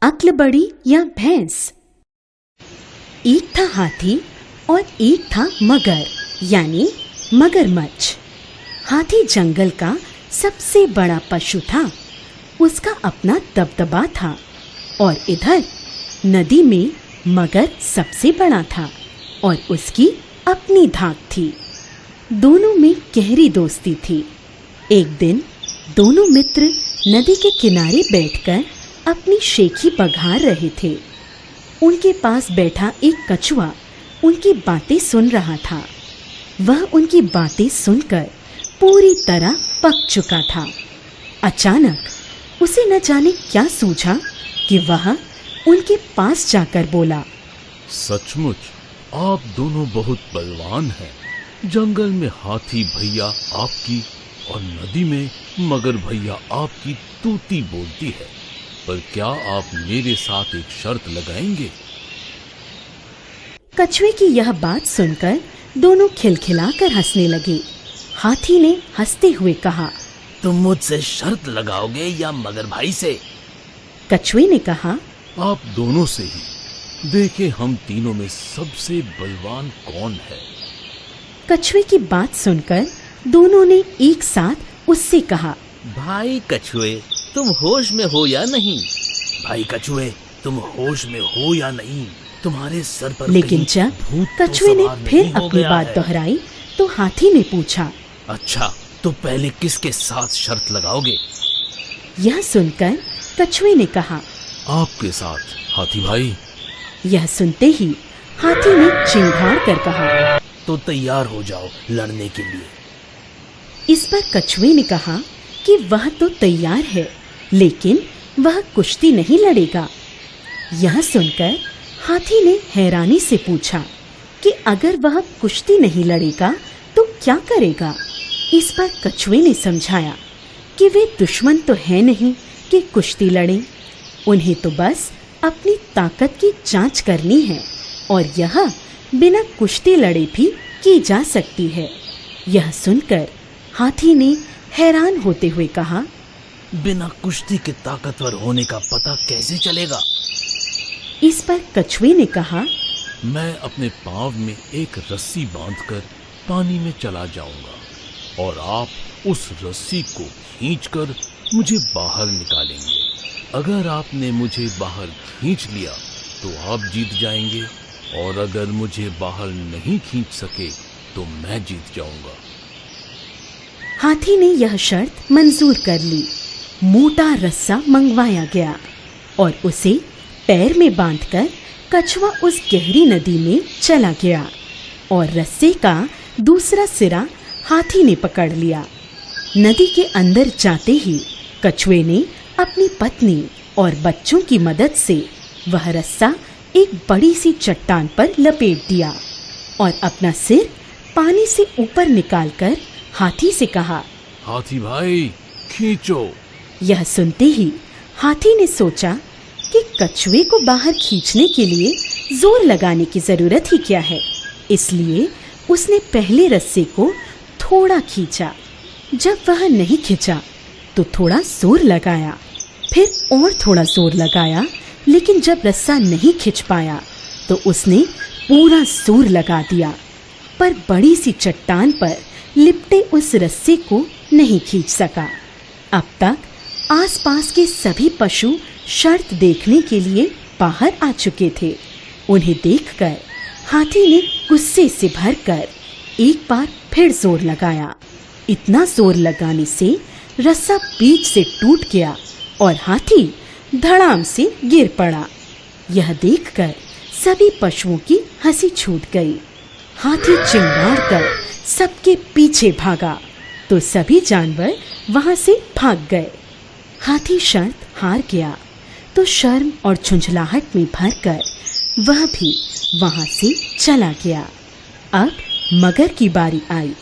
अक्ल बड़ी या भैंस। एक था हाथी और एक था मगर यानी मगरमच्छ। हाथी जंगल का सबसे बड़ा पशु था। उसका अपना दबदबा था और इधर नदी में मगर सबसे बड़ा था और उसकी अपनी धाक थी। दोनों में गहरी दोस्ती थी। एक दिन दोनों मित्र नदी के किनारे बैठकर अपनी शेखी बघार रहे थे। उनके पास बैठा एक कछुआ उनकी बातें सुन रहा था। वह उनकी बातें सुनकर पूरी तरह पक चुका था। अचानक उसे न जाने क्या सूझा कि वह उनके पास जाकर बोला, सचमुच आप दोनों बहुत बलवान हैं। जंगल में हाथी भैया आपकी और नदी में मगर भैया आपकी तूती बोलती है, पर क्या आप मेरे साथ एक शर्त लगाएंगे? कछुए की यह बात सुनकर दोनों खिलखिलाकर हंसने लगे। हाथी ने हंसते हुए कहा, तुम मुझसे शर्त लगाओगे या मगर भाई से? कछुए ने कहा, आप दोनों से ही। देखें हम तीनों में सबसे बलवान कौन है। कछुए की बात सुनकर दोनों ने एक साथ उससे कहा, भाई कछुए तुम होश में हो या नहीं? भाई कछुए तुम होश में हो या नहीं? तुम्हारे सर पर लेकिन जब कछुए ने फिर अपनी बात दोहराई तो हाथी ने पूछा, अच्छा तो पहले किसके साथ शर्त लगाओगे? यह सुनकर कछुए ने कहा, आपके साथ हाथी भाई। यह सुनते ही हाथी ने चिंघाड़ कर कहा, तो तैयार हो जाओ लड़ने के लिए। इस पर कछुए ने कहा कि वह तो तैयार है, लेकिन वह कुश्ती नहीं लड़ेगा। यह सुनकर हाथी ने हैरानी से पूछा कि अगर वह कुश्ती नहीं लड़ेगा तो क्या करेगा। इस पर कछुए ने समझाया कि वे दुश्मन तो है नहीं कि कुश्ती लड़ें। उन्हें तो बस अपनी ताकत की जांच करनी है और यह बिना कुश्ती लड़े भी की जा सकती है। यह सुनकर हाथी ने हैरान होते हुए कहा, बिना कुश्ती के ताकतवर होने का पता कैसे चलेगा? इस पर कछुए ने कहा, मैं अपने पाँव में एक रस्सी बांधकर पानी में चला जाऊंगा और आप उस रस्सी को खींचकर मुझे बाहर निकालेंगे। अगर आपने मुझे बाहर खींच लिया तो आप जीत जाएंगे और अगर मुझे बाहर नहीं खींच सके तो मैं जीत जाऊंगा। हाथी ने यह शर्त मंजूर कर ली। मोटा रस्सा मंगवाया गया और उसे पैर में बांधकर कछुआ उस गहरी नदी में चला गया और रस्से का दूसरा सिरा हाथी ने पकड़ लिया। नदी के अंदर जाते ही कछुए ने अपनी पत्नी और बच्चों की मदद से वह रस्सा एक बड़ी सी चट्टान पर लपेट दिया और अपना सिर पानी से ऊपर निकालकर हाथी से कहा, हाथी भाई खींचो। यह सुनते ही हाथी ने सोचा कि कछुए को बाहर खींचने के लिए जोर लगाने की जरूरत ही क्या है। इसलिए उसने पहले रस्से को थोड़ा खींचा। जब वह नहीं खींचा तो थोड़ा जोर लगाया, फिर और थोड़ा जोर लगाया, लेकिन जब रस्सा नहीं खींच पाया तो उसने पूरा जोर लगा दिया, पर बड़ी सी चट्टान पर लिपटे उस रस्से को नहीं खींच सका। अब तक आसपास के सभी पशु शर्त देखने के लिए बाहर आ चुके थे। उन्हें देखकर हाथी ने गुस्से से भरकर एक बार फिर जोर लगाया। इतना जोर लगाने से रस्सा बीच से टूट गया और हाथी धड़ाम से गिर पड़ा। यह देखकर सभी पशुओं की हंसी छूट गई। हाथी चिंगाड़कर सबके पीछे भागा तो सभी जानवर वहां से भाग गए। हाथी शर्त हार गया तो शर्म और झुंझलाहट में भरकर वह भी वहां से चला गया। अब मगर की बारी आई।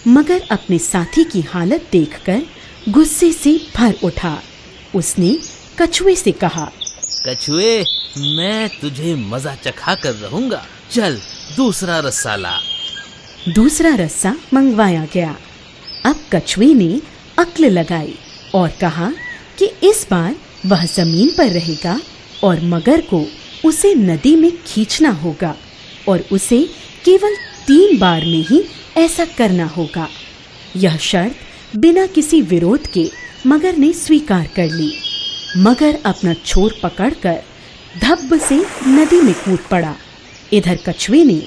मगर अपने साथी की हालत देखकर गुस्से से भर उठा। उसने कछुए से कहा, कछुए मैं तुझे मजा चखा कर रहूंगा, चल दूसरा रस्सा ला। दूसरा रस्सा मंगवाया गया। अब कछुए ने अक्ल लगाई और कहा कि इस बार वह जमीन पर रहेगा और मगर को उसे नदी में खींचना होगा और उसे केवल 3 बार में ही ऐसा करना होगा। यह शर्त बिना किसी विरोध के मगर ने स्वीकार कर ली। मगर अपना छोर पकड़कर धब्ब से नदी में कूद पड़ा। इधर कछुए ने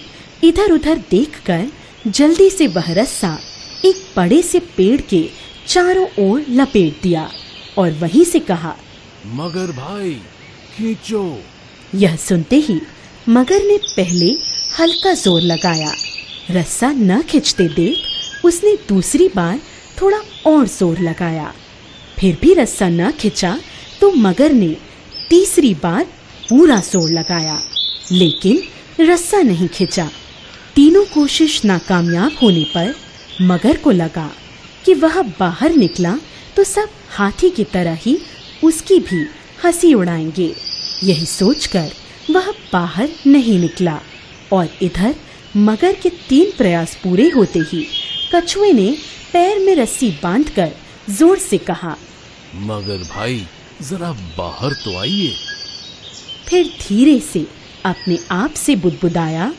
इधर उधर देखकर जल्दी से वह रस्सा एक बड़े से पेड़ के चारों ओर लपेट दिया और वहीं से कहा, मगर भाई खींचो। यह सुनते ही मगर ने पहले हल्का जोर लगाया। रस्सा न खींचते देख उसने दूसरी बार थोड़ा और जोर लगाया। फिर भी रस्सा न खींचा तो मगर ने तीसरी बार पूरा जोर लगाया, लेकिन रस्सा नहीं खींचा। तीनों कोशिश नाकामयाब होने पर मगर को लगा कि वह बाहर निकला तो सब हाथी की तरह ही उसकी भी हंसी उड़ाएंगे। यही सोचकर वह बाहर नहीं निकला और इधर मगर के 3 प्रयास पूरे होते ही कछुए ने पैर में रस्सी बांधकर जोर से कहा, मगर भाई जरा बाहर तो आइए। फिर धीरे से अपने आप से बुदबुदाया,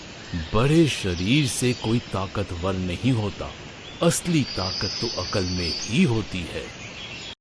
बड़े शरीर से कोई ताकतवर नहीं होता, असली ताकत तो अकल में ही होती है।